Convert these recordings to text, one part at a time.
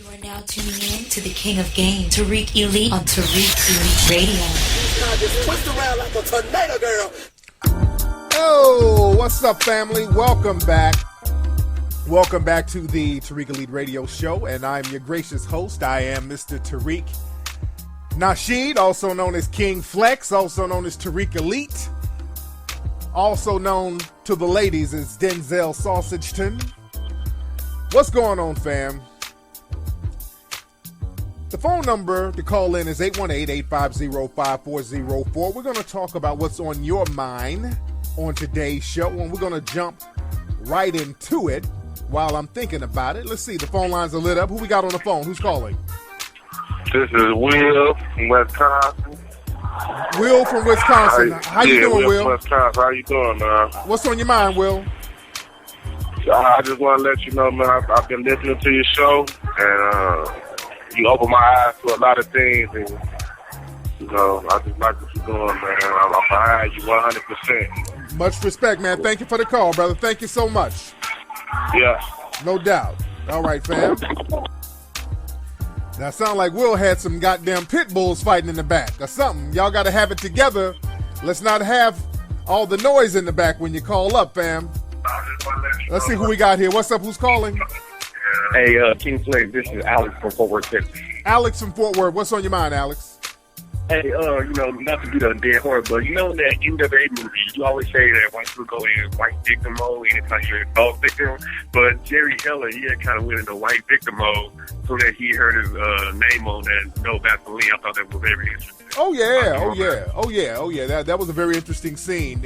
are now tuning in to the King of Game, Tariq Elite on Tariq Elite Radio. Just twist around like a tornado, girl. Oh, what's up, family? Welcome back. Welcome back to the Tariq Elite Radio Show, and I'm your gracious host. I am Mr. Tariq Nasheed, also known as King Flex, also known as Tariq Elite, also known to the ladies as Denzel Sausageton. What's going on, fam? The phone number to call in is 818-850-5404. We're going to talk about what's on your mind on today's show, and we're going to jump right into it while I'm thinking about it. Let's see, the phone lines are lit up. Who we got on the phone? Who's calling? This is Will from Wisconsin. Will from Wisconsin. How you doing, Will? From Wisconsin. How you doing, man? What's on your mind, Will? I just want to let you know, man, I've been listening to your show, and you opened my eyes to a lot of things, and, you know, I just like what you're doing, man. I'm behind you 100%. Much respect, man. Thank you for the call, brother. Thank you so much. Yeah. No doubt. All right, fam. Now, sound like Will had some goddamn pit bulls fighting in the back or something. Y'all got to have it together. Let's not have all the noise in the back when you call up, fam. Let's see who we got here. What's up? Who's calling? Hey, King Flex, this is Alex from Fort Worth, Texas. Alex from Fort Worth. What's on your mind, Alex? Hey, you know, not to be the dead horse, but you know that NWA movie, you always say that white people go in white victim mode anytime you're a dog victim, but Jerry Heller, he had kind of went into white victim mode so that he heard his name on that No Vaseline. I thought that was very interesting. Oh, yeah. That was a very interesting scene.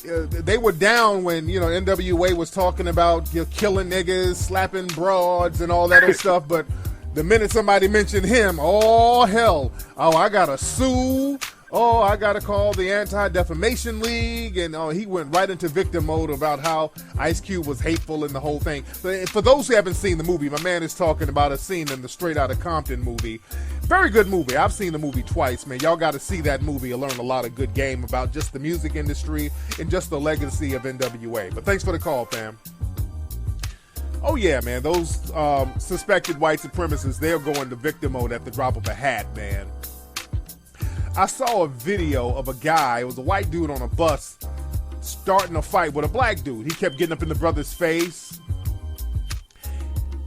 They were down when, you know, NWA was talking about killing niggas, slapping broads, and all that other stuff. But the minute somebody mentioned him, oh, hell. Oh, I got to sue. Oh, I got to call the Anti-Defamation League. And he went right into victim mode about how Ice Cube was hateful and the whole thing. But for those who haven't seen the movie, my man is talking about a scene in the Straight Outta Compton movie. Very good movie. I've seen the movie twice, man. Y'all got to see that movie and learn a lot of good game about just the music industry and just the legacy of NWA. But thanks for the call, fam. Oh, yeah, man. Those suspected white supremacists, they'll go into victim mode at the drop of a hat, man. I saw a video of a guy, it was a white dude on a bus, starting a fight with a black dude. He kept getting up in the brother's face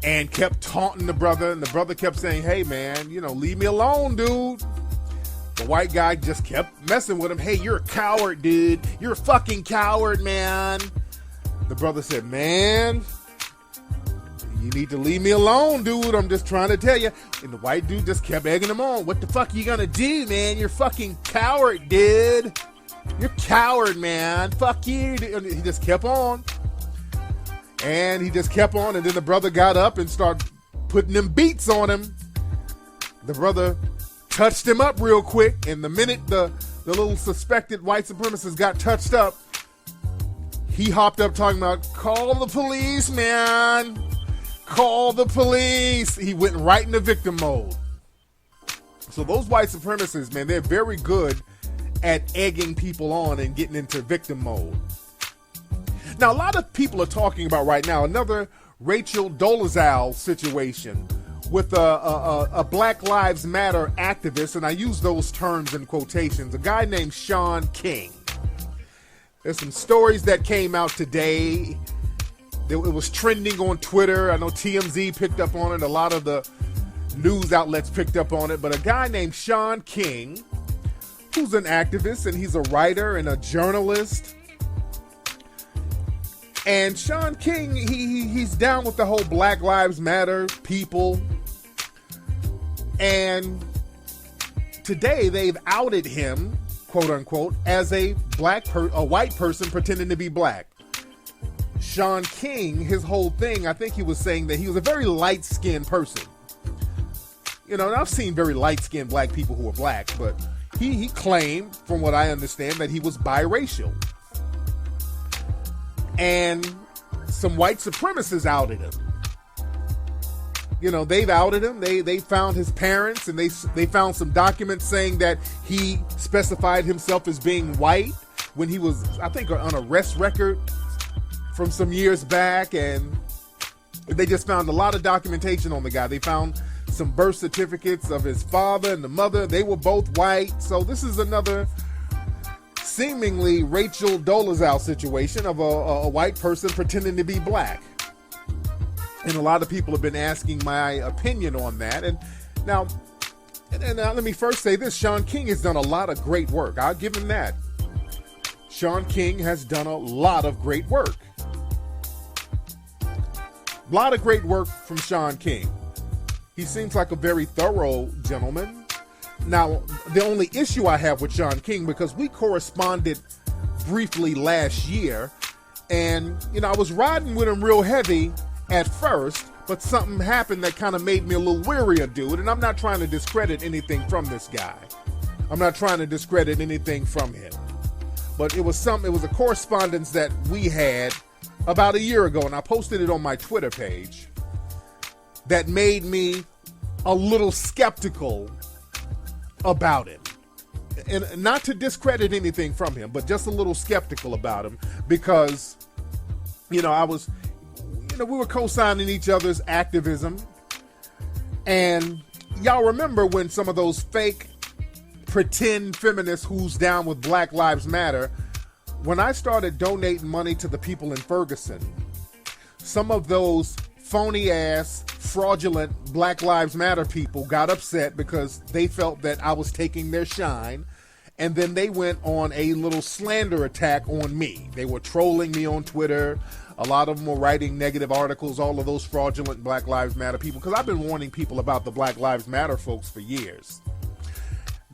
and kept taunting the brother, and the brother kept saying, hey, man, you know, leave me alone, dude. The white guy just kept messing with him. Hey, you're a coward, dude. You're a fucking coward, man. The brother said, man, you need to leave me alone, dude. I'm just trying to tell you. And the white dude just kept egging him on. What the fuck are you gonna do, man? You're fucking coward, dude. You're coward, man. Fuck you. And he just kept on. And he just kept on. And then the brother got up and started putting them beats on him. The brother touched him up real quick. And the minute the little suspected white supremacist got touched up, he hopped up talking about, call the police, man. Call the police. He went right into victim mode. So those white supremacists, man, they're very good at egging people on and getting into victim mode. Now, a lot of people are talking about right now another Rachel Dolezal situation with a Black Lives Matter activist, and I use those terms in quotations, a guy named Sean King. There's some stories that came out today. It was trending on Twitter. I know TMZ picked up on it. A lot of the news outlets picked up on it. But a guy named Sean King, who's an activist, and he's a writer and a journalist. And Sean King, he's down with the whole Black Lives Matter people. And today they've outed him, quote unquote, as a white person pretending to be black. Sean King, his whole thing, I think he was saying that he was a very light-skinned person. You know, and I've seen very light-skinned black people who are black, but he claimed, from what I understand, that he was biracial. And some white supremacists outed him. You know, they've outed him. They found his parents, and they found some documents saying that he specified himself as being white when he was, I think, on an arrest record from some years back. And They just found a lot of documentation on the guy. They found some birth certificates of his father and the mother. They were both white. So this is another seemingly Rachel Dolezal situation of a white person pretending to be black. And a lot of people have been asking my opinion on that. And now let me first say this. Sean King has done a lot of great work. I'll give him that. Sean King has done a lot of great work. A lot of great work from Sean King. He seems like a very thorough gentleman. Now, the only issue I have with Sean King, because we corresponded briefly last year, and, I was riding with him real heavy at first, but something happened that kind of made me a little weary of dude, and I'm not trying to discredit anything from this guy. I'm not trying to discredit anything from him. But it was a correspondence that we had about a year ago, and I posted it on my Twitter page, that made me a little skeptical about him. And not to discredit anything from him, but just a little skeptical about him because, we were co-signing each other's activism. And y'all remember when some of those fake pretend feminists who's down with Black Lives Matter, when I started donating money to the people in Ferguson, some of those phony ass, fraudulent Black Lives Matter people got upset because they felt that I was taking their shine, and then they went on a little slander attack on me. They were trolling me on Twitter. A lot of them were writing negative articles, all of those fraudulent Black Lives Matter people, because I've been warning people about the Black Lives Matter folks for years.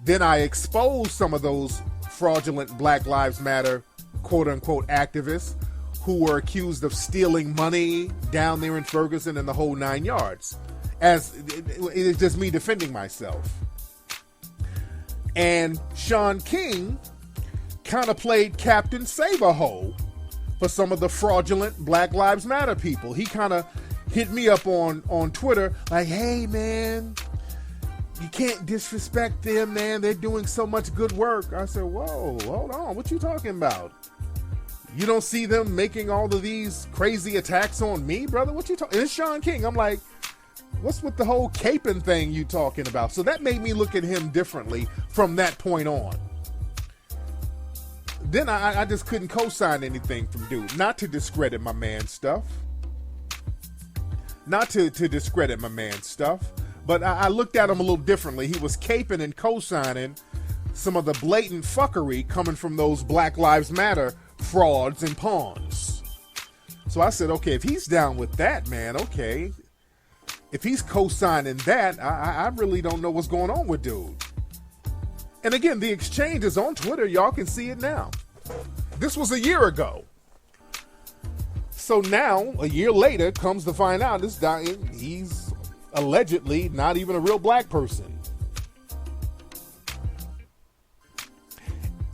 Then I exposed some of those fraudulent Black Lives Matter quote-unquote activists who were accused of stealing money down there in Ferguson and the whole 9 yards. As it is just me defending myself. And Sean King kind of played Captain Save-A-Ho for some of the fraudulent Black Lives Matter people. He kind of hit me up on Twitter like, hey man, you can't disrespect them, man. They're doing so much good work. I said, whoa, hold on. What you talking about? You don't see them making all of these crazy attacks on me, brother? What you talking? It's Sean King. I'm like, what's with the whole caping thing you talking about? So that made me look at him differently from that point on. Then I just couldn't co-sign anything from dude. Not to discredit my man's stuff. Not to discredit my man's stuff. But I looked at him a little differently. He was caping and co-signing some of the blatant fuckery coming from those Black Lives Matter frauds and pawns. So I said, okay, if he's down with that, man, okay. If he's co-signing that, I really don't know what's going on with dude. And again, the exchange is on Twitter. Y'all can see it now. This was a year ago. So now, a year later, comes to find out this guy, he's allegedly not even a real black person.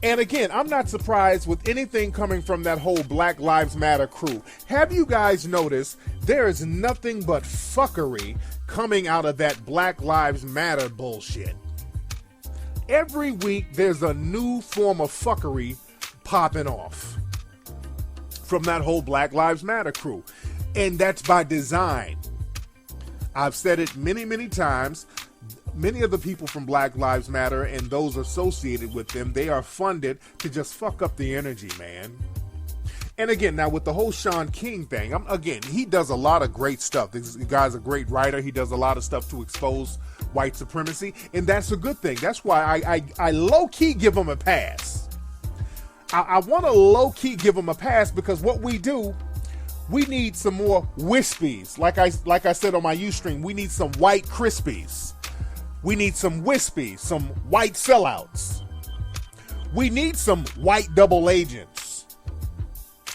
And again, I'm not surprised with anything coming from that whole Black Lives Matter crew. Have you guys noticed there is nothing but fuckery coming out of that Black Lives Matter bullshit? Every week there's a new form of fuckery popping off from that whole Black Lives Matter crew. And that's by design. I've said it many, many times. Many of the people from Black Lives Matter and those associated with them, they are funded to just fuck up the energy, man. And again, now with the whole Sean King thing, he does a lot of great stuff. This guy's a great writer. He does a lot of stuff to expose white supremacy, and that's a good thing. That's why I low-key give him a pass. I want to low-key give him a pass because what we do, we need some more wispies. Like I said on my Ustream, we need some white crispies. We need some wispies, some white sellouts. We need some white double agents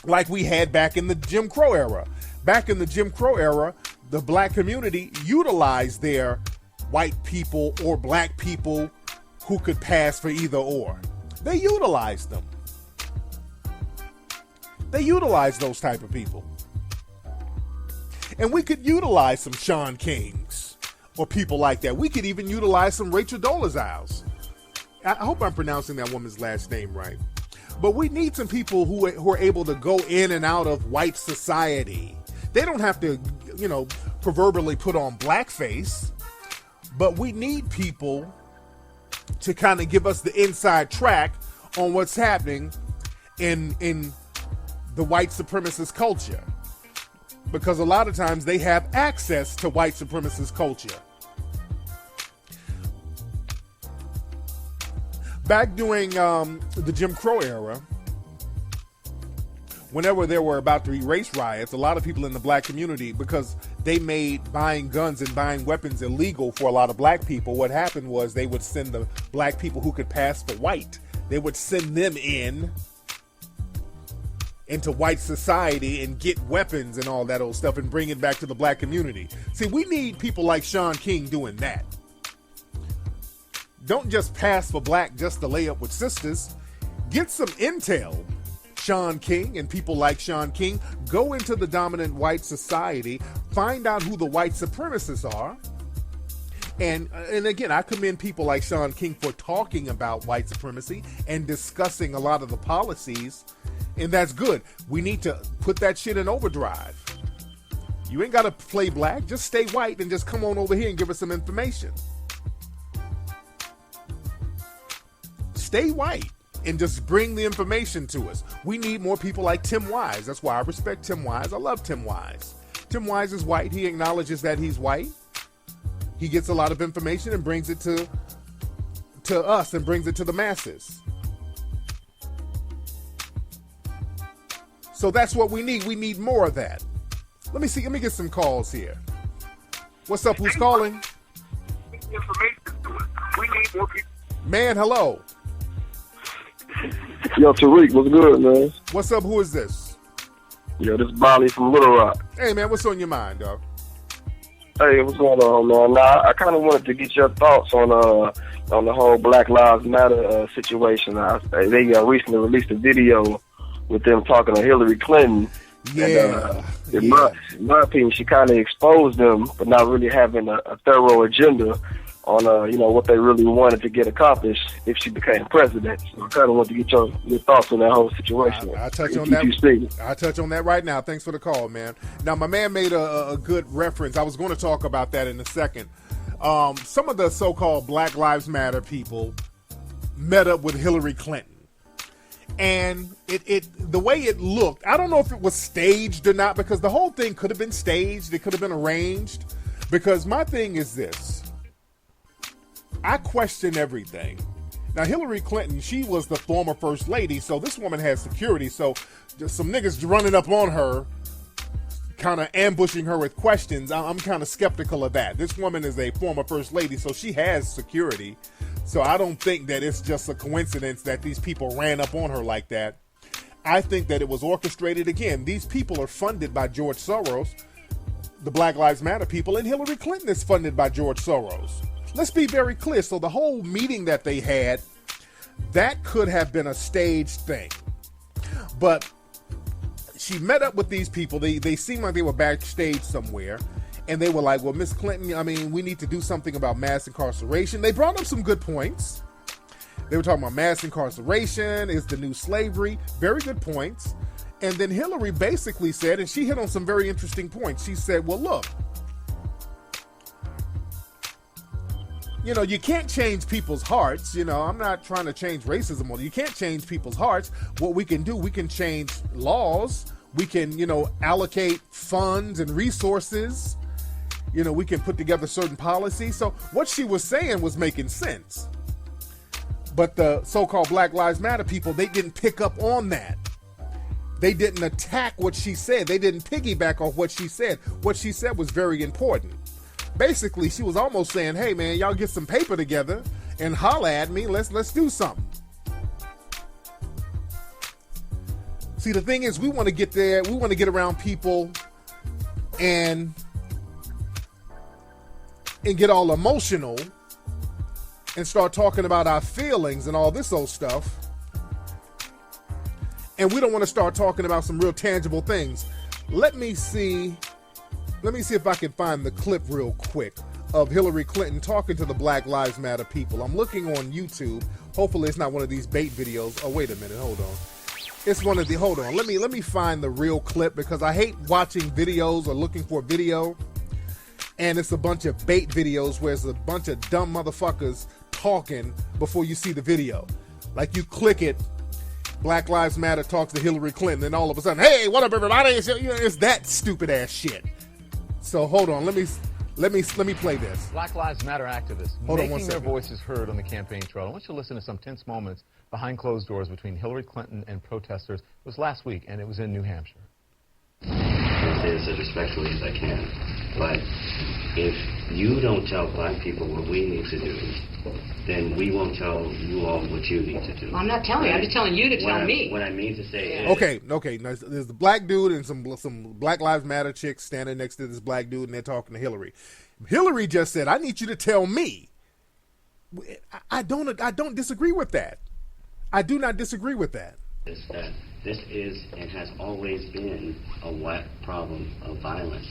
like we had back in the Jim Crow era. Back in the Jim Crow era, the black community utilized their white people or black people who could pass for either or. They utilized them. They utilized those type of people. And we could utilize some Sean Kings or people like that. We could even utilize some Rachel Dolezals. I hope I'm pronouncing that woman's last name right. But we need some people who are able to go in and out of white society. They don't have to proverbially put on blackface, but we need people to kind of give us the inside track on what's happening in the white supremacist culture, because a lot of times they have access to white supremacist culture. Back during the Jim Crow era, whenever there were about to be race riots, a lot of people in the black community, because they made buying guns and buying weapons illegal for a lot of black people, what happened was they would send the black people who could pass for white, they would send them into white society and get weapons and all that old stuff and bring it back to the black community. See, we need people like Shaun King doing that. Don't just pass for black just to lay up with sisters. Get some intel. Shaun King and people like Shaun King, go into the dominant white society, find out who the white supremacists are. And again, I commend people like Shaun King for talking about white supremacy and discussing a lot of the policies, and that's good. We need to put that shit in overdrive. You ain't got to play black, just stay white and just come on over here and give us some information. Stay white and just bring the information to us. We need more people like Tim Wise. That's why I respect Tim Wise. I love Tim Wise. Tim Wise is white. He acknowledges that he's white. He gets a lot of information and brings it to us and brings it to the masses. So that's what we need. We need more of that. Let me get some calls here. What's up? Who's calling? We need more people. Man, hello. Yo, Tariq, what's good, man? What's up? Who is this? Yo, this is Bali from Little Rock. Hey, man, what's on your mind, dog? Hey, what's going on, man? Now, I kind of wanted to get your thoughts on the whole Black Lives Matter situation. They recently released a video with them talking to Hillary Clinton. Yeah. And, in my opinion, she kind of exposed them, but not really having a thorough agenda on what they really wanted to get accomplished if she became president. So I kind of want to get your thoughts on that whole situation. I'll touch on that. I'll touch on that right now. Thanks for the call, man. Now, my man made a good reference. I was going to talk about that in a second. Some of the so-called Black Lives Matter people met up with Hillary Clinton. And the way it looked, I don't know if it was staged or not, because the whole thing could have been staged. It could have been arranged. Because my thing is this. I question everything. Now, Hillary Clinton, she was the former first lady, so this woman has security. So just some niggas running up on her, kind of ambushing her with questions. I'm kind of skeptical of that. This woman is a former first lady, so she has security. So I don't think that it's just a coincidence that these people ran up on her like that. I think that it was orchestrated. Again, these people are funded by George Soros, the Black Lives Matter people, and Hillary Clinton is funded by George Soros. Let's be very clear. So the whole meeting that they had, that could have been a staged thing. But she met up with these people. They seemed like they were backstage somewhere. And they were like, well, Miss Clinton, I mean, we need to do something about mass incarceration. They brought up some good points. They were talking about mass incarceration is the new slavery. Very good points. And then Hillary basically said, and she hit on some very interesting points. She said, well, look, you can't change people's hearts. I'm not trying to change racism. You can't change people's hearts. What we can do, we can change laws. We can, allocate funds and resources. We can put together certain policies. So what she was saying was making sense. But the so-called Black Lives Matter people, they didn't pick up on that. They didn't attack what she said. They didn't piggyback off what she said. What she said was very important. Basically, she was almost saying, hey, man, y'all get some paper together and holla at me. Let's do something. See, the thing is, we want to get there. We want to get around people and get all emotional and start talking about our feelings and all this old stuff. And we don't want to start talking about some real tangible things. Let me see if I can find the clip real quick of Hillary Clinton talking to the Black Lives Matter people. I'm looking on YouTube. Hopefully it's not one of these bait videos. Oh, wait a minute. Hold on. It's one of the, hold on, let me find the real clip, because I hate watching videos or looking for a video and it's a bunch of bait videos where it's a bunch of dumb motherfuckers talking before you see the video. Like you click it, Black Lives Matter talks to Hillary Clinton, and all of a sudden, hey, what up everybody? It's that stupid ass shit. So hold on, let me play this. Black Lives Matter activists making their voices heard on the campaign trail. I want you to listen to some tense moments behind closed doors between Hillary Clinton and protesters. It was last week, and it was in New Hampshire. I say this as respectfully as I can, but if you don't tell black people what we need to do, then we won't tell you all what you need to do. I'm not telling you. I'm just telling you to tell me. What I mean to say is... Okay. Now, there's the black dude and some Black Lives Matter chicks standing next to this black dude, and they're talking to Hillary. Hillary just said, I need you to tell me. I don't disagree with that. I do not disagree with that. Is that this is and has always been a wet problem of violence.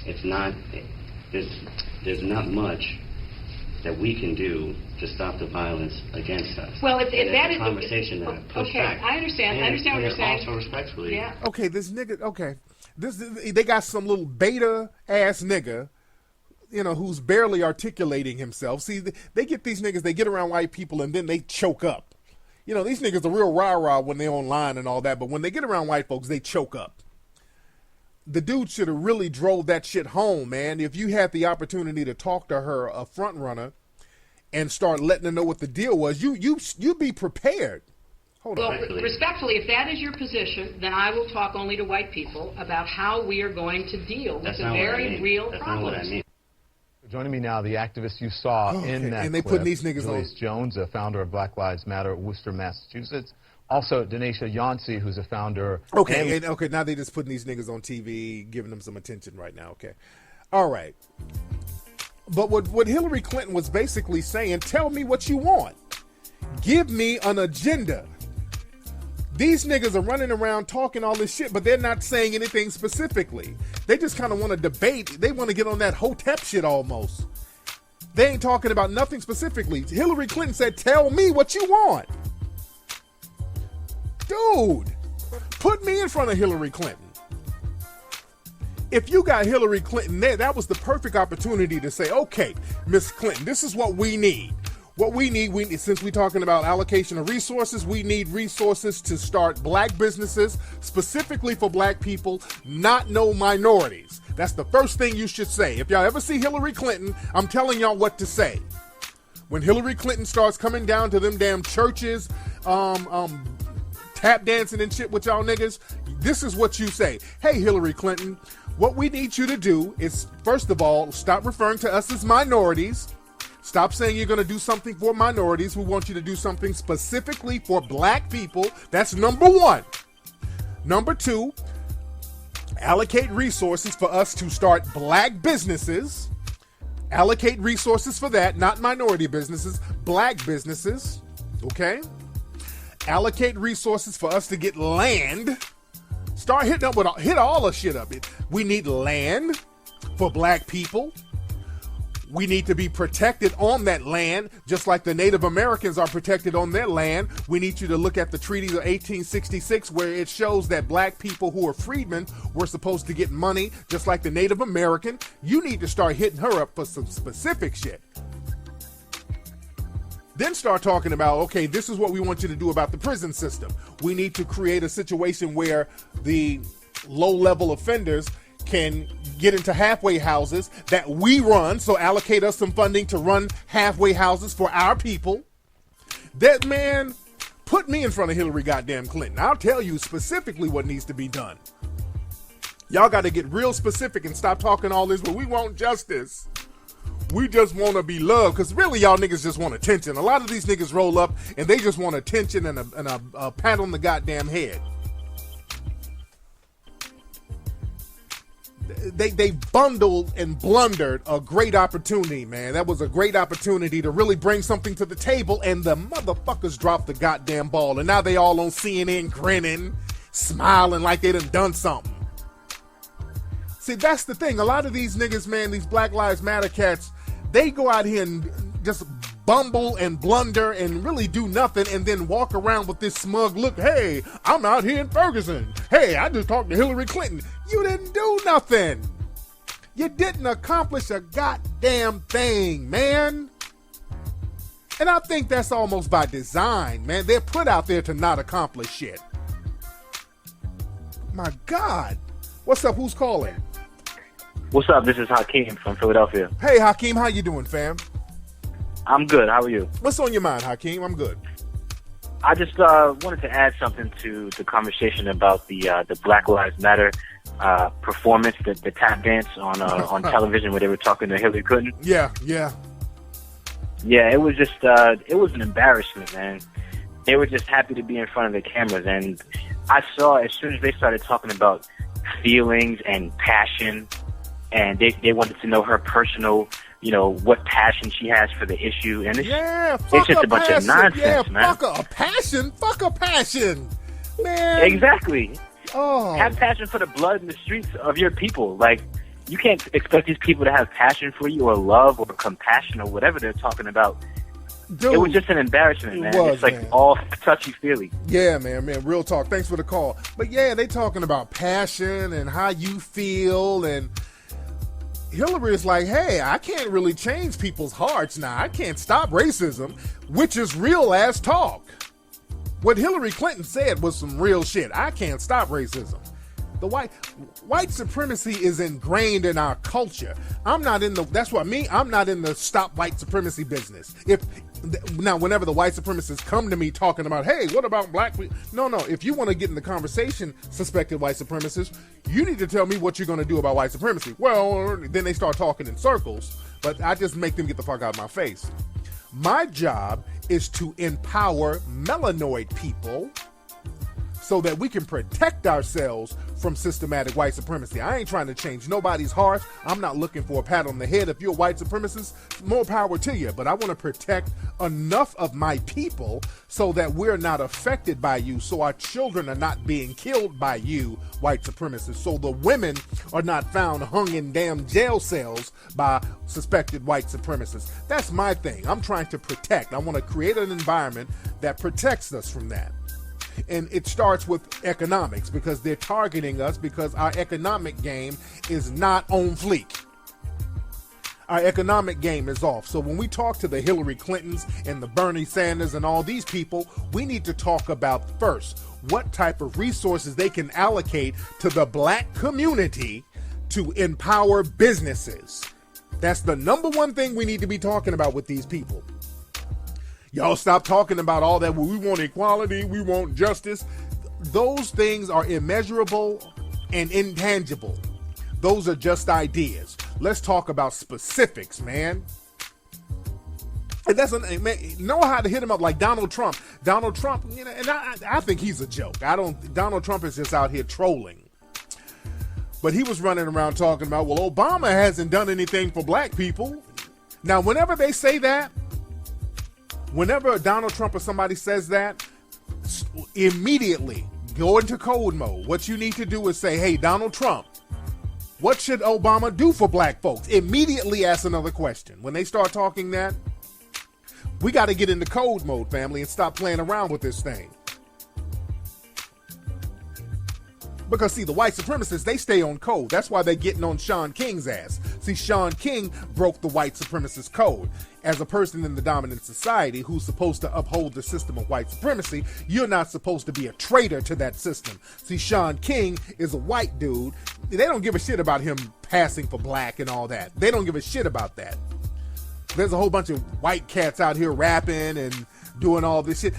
It's not... There's not much that we can do to stop the violence against us. Well, if that is a conversation that I push back. I understand. I understand what you're saying. Also, respectfully. Yeah. Okay, this nigga. Okay, they got some little beta ass nigga, who's barely articulating himself. See, they get these niggas. They get around white people and then they choke up. These niggas are real rah-rah when they're online and all that, but when they get around white folks, they choke up. The dude should have really drove that shit home, man. If you had the opportunity to talk to her, a front runner, and start letting her know what the deal was, you'd be prepared. Hold on. Well, respectfully, if that is your position, then I will talk only to white people about how we are going to deal with the very real problems. That's not what I mean. Joining me now, the activist you saw in that and they clip, putting these niggas Julius Jones, a founder of Black Lives Matter, Worcester, Massachusetts. Also, Denisha Yancey, who's a founder. Okay, now they just putting these niggas on TV, giving them some attention right now. Okay, all right. But what Hillary Clinton was basically saying, tell me what you want. Give me an agenda. These niggas are running around talking all this shit, but they're not saying anything specifically. They just kind of want to debate. They want to get on that Hotep shit almost. They ain't talking about nothing specifically. Hillary Clinton said, tell me what you want. Dude, put me in front of Hillary Clinton. If you got Hillary Clinton there, that was the perfect opportunity to say, okay, Miss Clinton, this is what we need. What we need, since we're talking about allocation of resources, we need resources to start black businesses, specifically for black people, not no minorities. That's the first thing you should say. If y'all ever see Hillary Clinton, I'm telling y'all what to say. When Hillary Clinton starts coming down to them damn churches, tap dancing and shit with y'all niggas, this is what you say. Hey, Hillary Clinton, what we need you to do is, first of all, stop referring to us as minorities. Stop saying you're going to do something for minorities. We want you to do something specifically for black people. That's number one. Number two, allocate resources for us to start black businesses. Allocate resources for that, not minority businesses, black businesses. Okay? Allocate resources for us to get land. Start hitting up hit all the shit up. We need land for black people. We need to be protected on that land, just like the Native Americans are protected on their land. We need you to look at the Treaty of 1866, where it shows that black people who are freedmen were supposed to get money, just like the Native American. You need to start hitting her up for some specific shit. Then start talking about, okay, this is what we want you to do about the prison system. We need to create a situation where the low-level offenders can get into halfway houses that we run, so allocate us some funding to run halfway houses for our people. That, man, put me in front of Hillary goddamn Clinton. I'll tell you specifically what needs to be done. Y'all got to get real specific and stop talking all this, but we want justice. We just want to be loved, because really y'all niggas just want attention. A lot of these niggas roll up and they just want attention and a pat on the goddamn head. They bundled and blundered a great opportunity, man. That was a great opportunity to really bring something to the table, and the motherfuckers dropped the goddamn ball. And now they all on CNN grinning, smiling like they done something. See, that's the thing. A lot of these niggas, man, these Black Lives Matter cats, they go out here and just bumble and blunder and really do nothing and then walk around with this smug look. Hey, I'm out here in Ferguson. Hey, I just talked to Hillary Clinton. You didn't do nothing. You didn't accomplish a goddamn thing, man. And I think that's almost by design, man. They're put out there to not accomplish shit. My God. What's up? Who's calling? What's up? This is Hakeem from Philadelphia. Hey, Hakeem. How you doing, fam? I'm good. How are you? What's on your mind, Hakeem? I'm good. I just wanted to add something to the conversation about the Black Lives Matter performance, the tap dance on television where they were talking to Hillary Clinton. Yeah. Yeah, it was just it was an embarrassment, man. They were just happy to be in front of the cameras, and I saw as soon as they started talking about feelings and passion, and they wanted to know her personal, what passion she has for the issue, and it's just a bunch of nonsense, man. Fuck a passion, man. Exactly. Oh. Have passion for the blood in the streets of your people. Like, you can't expect these people to have passion for you or love or compassion or whatever they're talking about. Dude, it was just an embarrassment, man. It's like all touchy-feely. Yeah, man, real talk. Thanks for the call. But yeah, they talking about passion and how you feel, and Hillary is like, hey, I can't really change people's hearts now. I can't stop racism, which is real-ass talk. What Hillary Clinton said was some real shit. I can't stop racism. The white supremacy is ingrained in our culture. I'm not in the stop white supremacy business. Now, whenever the white supremacists come to me talking about, hey, what about black people? No. If you want to get in the conversation, suspected white supremacists, you need to tell me what you're going to do about white supremacy. Well, then they start talking in circles, but I just make them get the fuck out of my face. My job is to empower melanoid people so that we can protect ourselves from systematic white supremacy. I ain't trying to change nobody's heart. I'm not looking for a pat on the head. If you're a white supremacist, more power to you. But I want to protect enough of my people so that we're not affected by you, so our children are not being killed by you, white supremacists, so the women are not found hung in damn jail cells by suspected white supremacists. That's my thing. I'm trying to protect. I want to create an environment that protects us from that. And it starts with economics, because they're targeting us because our economic game is not on fleek. Our economic game is off. So when we talk to the Hillary Clintons and the Bernie Sanders and all these people, we need to talk about first what type of resources they can allocate to the black community to empower businesses. That's the number one thing we need to be talking about with these people. Y'all stop talking about all that. Well, we want equality, we want justice. Those things are immeasurable and intangible. Those are just ideas. Let's talk about specifics, man. And know how to hit him up like Donald Trump. Donald Trump, and I think he's a joke. Donald Trump is just out here trolling. But he was running around talking about, well, Obama hasn't done anything for black people. Now, whenever they say that, whenever Donald Trump or somebody says that, immediately go into code mode. What you need to do is say, hey, Donald Trump, what should Obama do for black folks? Immediately ask another question. When they start talking that, we got to get into code mode, family, and stop playing around with this thing. Because, see, the white supremacists, they stay on code. That's why they're getting on Sean King's ass. See, Sean King broke the white supremacist code. As a person in the dominant society who's supposed to uphold the system of white supremacy, you're not supposed to be a traitor to that system. See, Sean King is a white dude. They don't give a shit about him passing for black and all that. They don't give a shit about that. There's a whole bunch of white cats out here rapping and doing all this shit.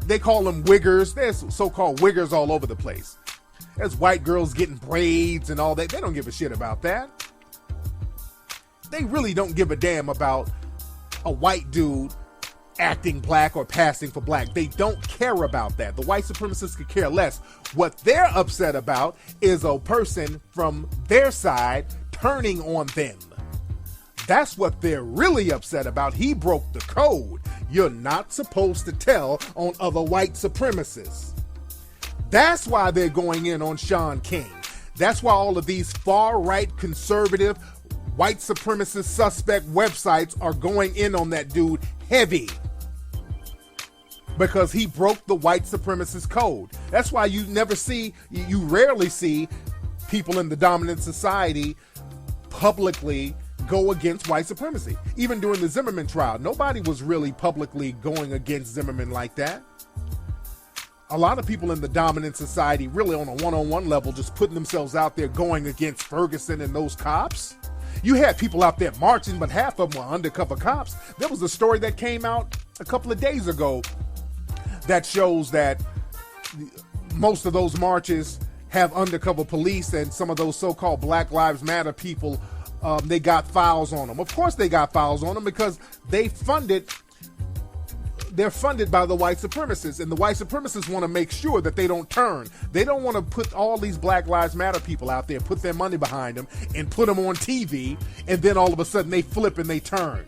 They call them wiggers. There's so-called wiggers all over the place. There's white girls getting braids and all that. They don't give a shit about that. They really don't give a damn about a white dude acting black or passing for black. They don't care about that. The white supremacists could care less. What they're upset about is a person from their side turning on them. That's what they're really upset about. He broke the code. You're not supposed to tell on other white supremacists. That's why they're going in on Sean King. That's why all of these far-right conservative white supremacist suspect websites are going in on that dude heavy because he broke the white supremacist code. That's why you rarely see people in the dominant society publicly go against white supremacy. Even during the Zimmerman trial, nobody was really publicly going against Zimmerman like that. A lot of people in the dominant society really on a one-on-one level just putting themselves out there going against Ferguson and those cops. You had people out there marching, but half of them were undercover cops. There was a story that came out a couple of days ago that shows that most of those marches have undercover police, and some of those so-called Black Lives Matter people, they got files on them. Of course they got files on them because they're funded by the white supremacists, and the white supremacists want to make sure that they don't turn. They don't want to put all these Black Lives Matter people out there, put their money behind them, and put them on TV, and then all of a sudden they flip and they turn.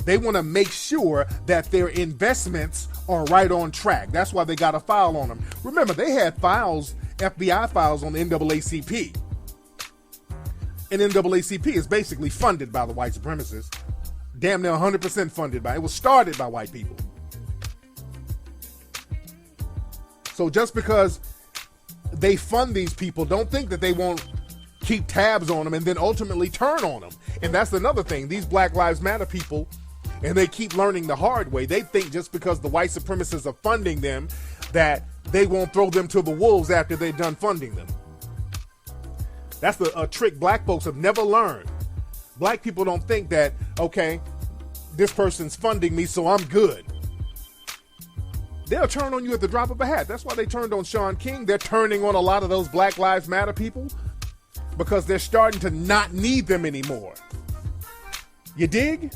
They want to make sure that their investments are right on track. That's why they got a file on them. Remember, they had files, FBI files on the NAACP. And NAACP is basically funded by the white supremacists. Damn near 100% funded by. It was started by white people. So just because they fund these people, don't think that they won't keep tabs on them and then ultimately turn on them. And that's another thing. These Black Lives Matter people, and they keep learning the hard way. They think just because the white supremacists are funding them that they won't throw them to the wolves after they're done funding them. That's a trick black folks have never learned. Black people don't think that, okay, this person's funding me, so I'm good. They'll turn on you at the drop of a hat. That's why they turned on Shaun King. They're turning on a lot of those Black Lives Matter people because they're starting to not need them anymore. You dig?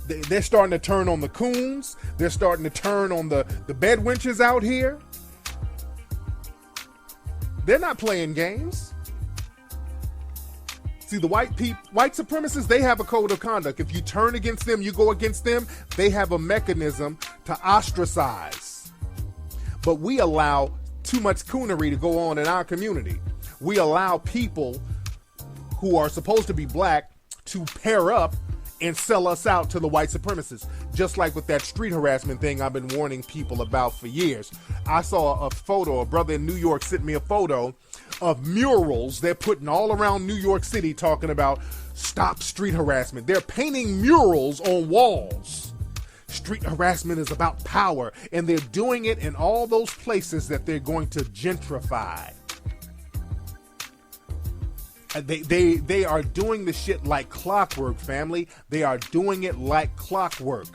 They're starting to turn on the coons. They're starting to turn on the bedwenches out here. They're not playing games. See, the white supremacists, they have a code of conduct. If you turn against them, you go against them, they have a mechanism to ostracize. But we allow too much coonery to go on in our community. We allow people who are supposed to be black to pair up and sell us out to the white supremacists. Just like with that street harassment thing I've been warning people about for years. I saw a photo, a brother in New York sent me a photo of murals they're putting all around New York City talking about stop street harassment. They're painting murals on walls. Street harassment is about power, and they're doing it in all those places that they're going to gentrify. They are doing the shit like clockwork, family. They are doing it like clockwork.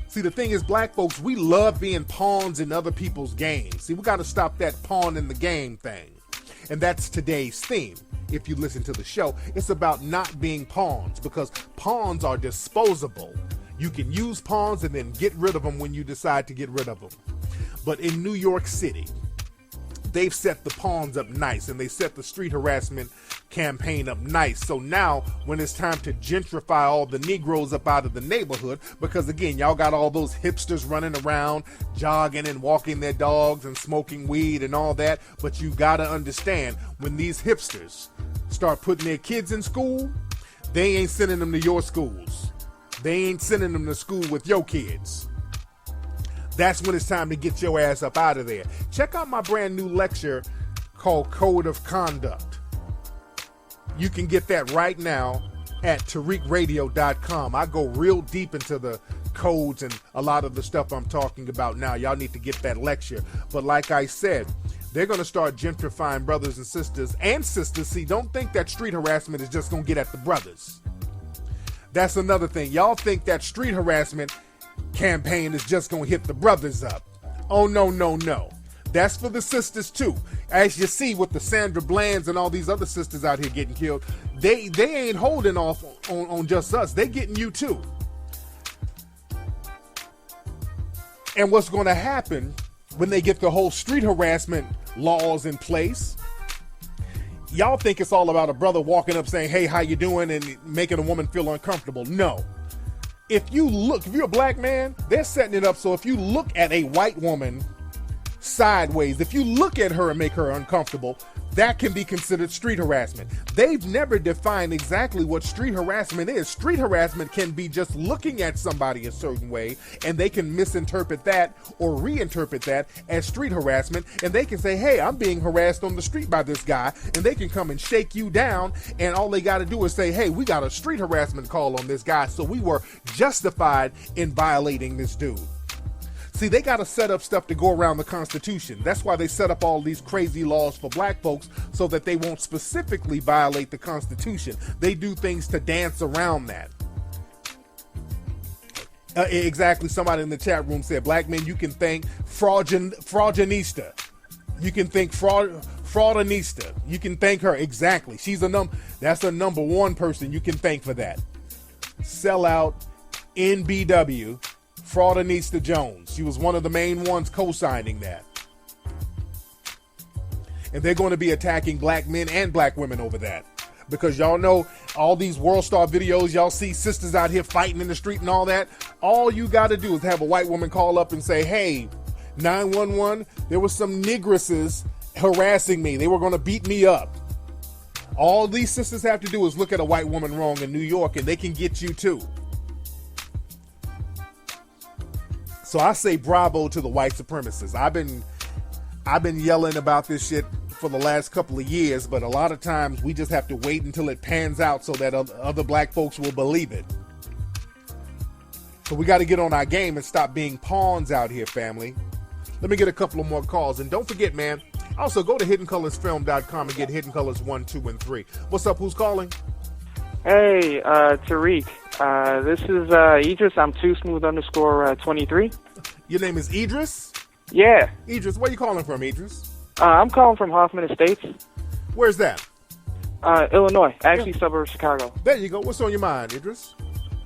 See, the thing is, black folks, we love being pawns in other people's games. See, we got to stop that pawn in the game thing. And that's today's theme. If you listen to the show, it's about not being pawns, because pawns are disposable. You can use pawns and then get rid of them when you decide to get rid of them. But in New York City, they've set the pawns up nice, and they set the street harassment campaign up nice. So now when it's time to gentrify all the Negroes up out of the neighborhood, because again, y'all got all those hipsters running around jogging and walking their dogs and smoking weed and all that, but you gotta understand, when these hipsters start putting their kids in school, they ain't sending them to your schools. They ain't sending them to school with your kids. That's when it's time to get your ass up out of there. Check out my brand new lecture called Code of Conduct. You can get that right now at TariqRadio.com. I go real deep into the codes and a lot of the stuff I'm talking about now. Y'all need to get that lecture. But like I said, they're going to start gentrifying brothers and sisters. And sisters, see, don't think that street harassment is just going to get at the brothers. That's another thing. Y'all think that street harassment campaign is just going to hit the brothers up. Oh, no, no, no. That's for the sisters too. As you see with the Sandra Blands and all these other sisters out here getting killed, they ain't holding off on just us. They getting you too. And what's going to happen when they get the whole street harassment laws in place? Y'all think it's all about a brother walking up saying, "Hey, how you doing?" and making a woman feel uncomfortable. No. If you're a black man, they're setting it up so if you look at a white woman sideways, if you look at her and make her uncomfortable, that can be considered street harassment. They've never defined exactly what street harassment is. Street harassment can be just looking at somebody a certain way, and they can misinterpret that or reinterpret that as street harassment, and they can say, hey, I'm being harassed on the street by this guy, and they can come and shake you down, and all they got to do is say, hey, we got a street harassment call on this guy, so we were justified in violating this dude. See, they got to set up stuff to go around the Constitution. That's why they set up all these crazy laws for black folks, so that they won't specifically violate the Constitution. They do things to dance around that. Exactly. Somebody in the chat room said, black men, you can thank fraudulista. You can thank fraudinista. You can thank her. Exactly. That's a number one person you can thank for that. Sellout NBW. Fraudinista Jones. She was one of the main ones co-signing that. And they're going to be attacking black men and black women over that. Because y'all know all these World Star videos, y'all see sisters out here fighting in the street and all that. All you got to do is have a white woman call up and say, hey, 911, there was some negresses harassing me. They were going to beat me up. All these sisters have to do is look at a white woman wrong in New York, and they can get you too. So I say bravo to the white supremacists. I've been yelling about this shit for the last couple of years, but a lot of times we just have to wait until it pans out so that other black folks will believe it. So we got to get on our game and stop being pawns out here, family. Let me get a couple of more calls. And don't forget, man, also go to HiddenColorsFilm.com and get Hidden Colors 1, 2, and 3. What's up? Who's calling? Hey, Tariq. This is Idris. I'm Too Smooth _ 23. Your name is Idris? Yeah. Idris, where you calling from, Idris? I'm calling from Hoffman Estates. Where's that? Illinois. Actually, suburb of Chicago. There you go. What's on your mind, Idris?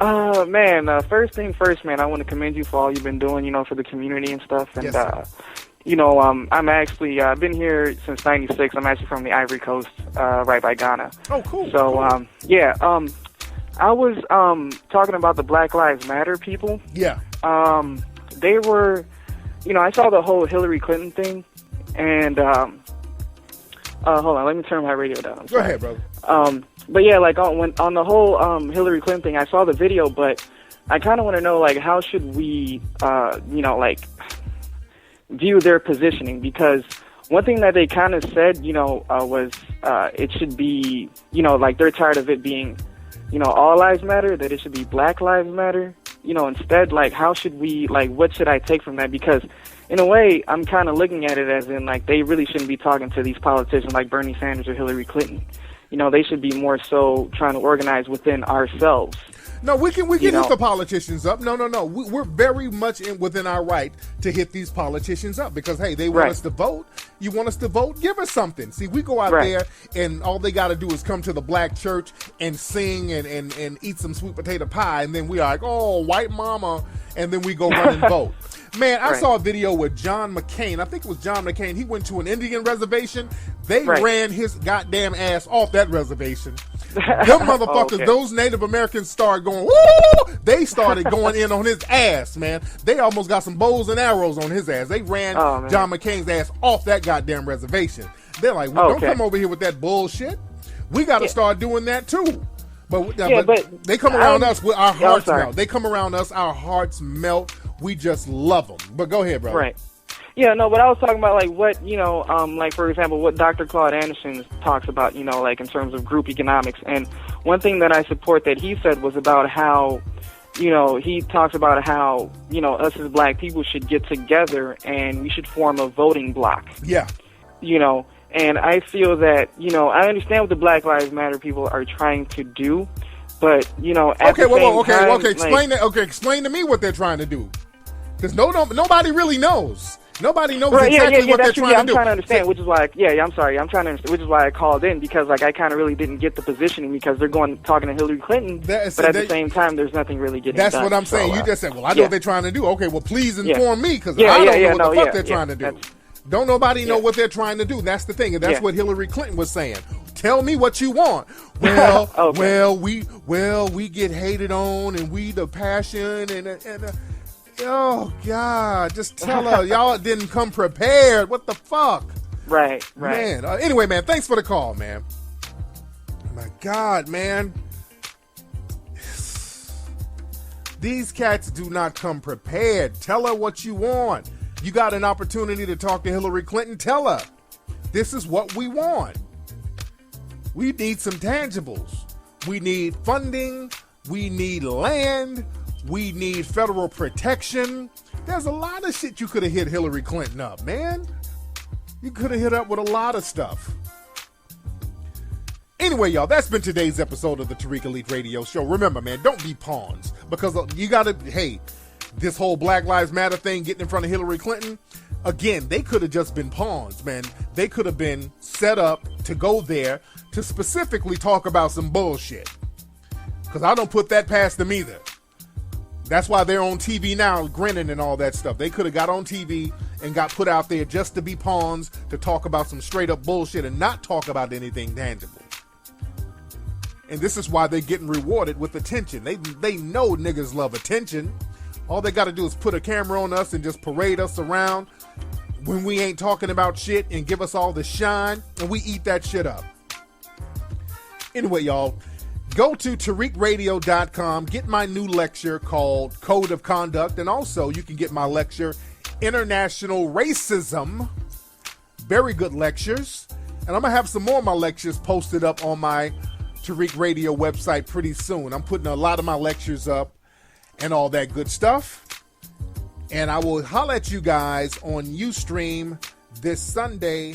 Man, first thing first, man, I want to commend you for all you've been doing, for the community and stuff. And, yes, I'm actually, I've been here since 96. I'm actually from the Ivory Coast, right by Ghana. Oh, cool. So, cool. Yeah, I was talking about the Black Lives Matter people. Yeah. They were, I saw the whole Hillary Clinton thing, and hold on, let me turn my radio down. Go ahead, brother. But yeah, like on the whole Hillary Clinton thing, I saw the video, but I kind of want to know, like, how should we, view their positioning? Because one thing that they kind of said, was it should be, like they're tired of it being, all lives matter, that it should be Black Lives Matter. Instead, like, how should we, like, what should I take from that? Because in a way, I'm kind of looking at it as in, like, they really shouldn't be talking to these politicians like Bernie Sanders or Hillary Clinton. They should be more so trying to organize within ourselves. No, we can hit the politicians up. No. We're very much within our right to hit these politicians up because, hey, they want us to vote. You want us to vote? Give us something. See, we go out there and all they got to do is come to the black church and sing and eat some sweet potato pie. And then we are like, oh, white mama. And then we go run and vote. Man, I saw a video with John McCain. I think it was John McCain. He went to an Indian reservation. They ran his goddamn ass off that reservation. Them motherfuckers, those Native Americans started going, woo! They started going in on his ass, man. They almost got some bows and arrows on his ass. They ran John McCain's ass off that goddamn reservation. They're like, well, don't come over here with that bullshit. We got to start doing that too. But they come around us with our hearts melt. They come around us, our hearts melt. We just love them. But go ahead, brother. Right. Yeah, no, but I was talking about, like, what, like, for example, what Dr. Claude Anderson talks about, like, in terms of group economics. And one thing that I support that he said was about how, he talks about how, us as black people should get together and we should form a voting bloc. Yeah. And I feel that, I understand what the Black Lives Matter people are trying to do, but, explain to me what they're trying to do. Because nobody really knows. Nobody knows what they're trying to do. I'm trying to understand, which is why, I'm sorry, I'm trying to understand, which is why I called in, because, like, I kind of really didn't get the positioning, because they're talking to Hillary Clinton, but at the same time, there's nothing really getting done. That's what I'm saying. You just said, well, I know what they're trying to do. Okay, well, please inform me, because I don't know what the fuck they're trying to do. Don't nobody know what they're trying to do. That's the thing, and that's what Hillary Clinton was saying. Tell me what you want. Well, we get hated on, and we the passion, and Oh, God. Just tell her y'all didn't come prepared. What the fuck? Right. Man. Anyway, man, thanks for the call, man. My God, man. These cats do not come prepared. Tell her what you want. You got an opportunity to talk to Hillary Clinton. Tell her. This is what we want. We need some tangibles. We need funding. We need land. We need federal protection. There's a lot of shit you could have hit Hillary Clinton up, man. You could have hit up with a lot of stuff. Anyway, y'all, that's been today's episode of the Tariq Elite Radio Show. Remember, man, don't be pawns. Because you got to, hey, this whole Black Lives Matter thing getting in front of Hillary Clinton, again, they could have just been pawns, man. They could have been set up to go there to specifically talk about some bullshit. Because I don't put that past them either. That's why they're on TV now grinning and all that stuff. They could have got on TV and got put out there just to be pawns, to talk about some straight up bullshit and not talk about anything tangible. And this is why they're getting rewarded with attention. They know niggas love attention. All they got to do is put a camera on us and just parade us around when we ain't talking about shit and give us all the shine, and we eat that shit up. Anyway, y'all, go to TariqRadio.com, get my new lecture called Code of Conduct, and also you can get my lecture, International Racism. Very good lectures. And I'm going to have some more of my lectures posted up on my Tariq Radio website pretty soon. I'm putting a lot of my lectures up and all that good stuff. And I will holler at you guys on Ustream this Sunday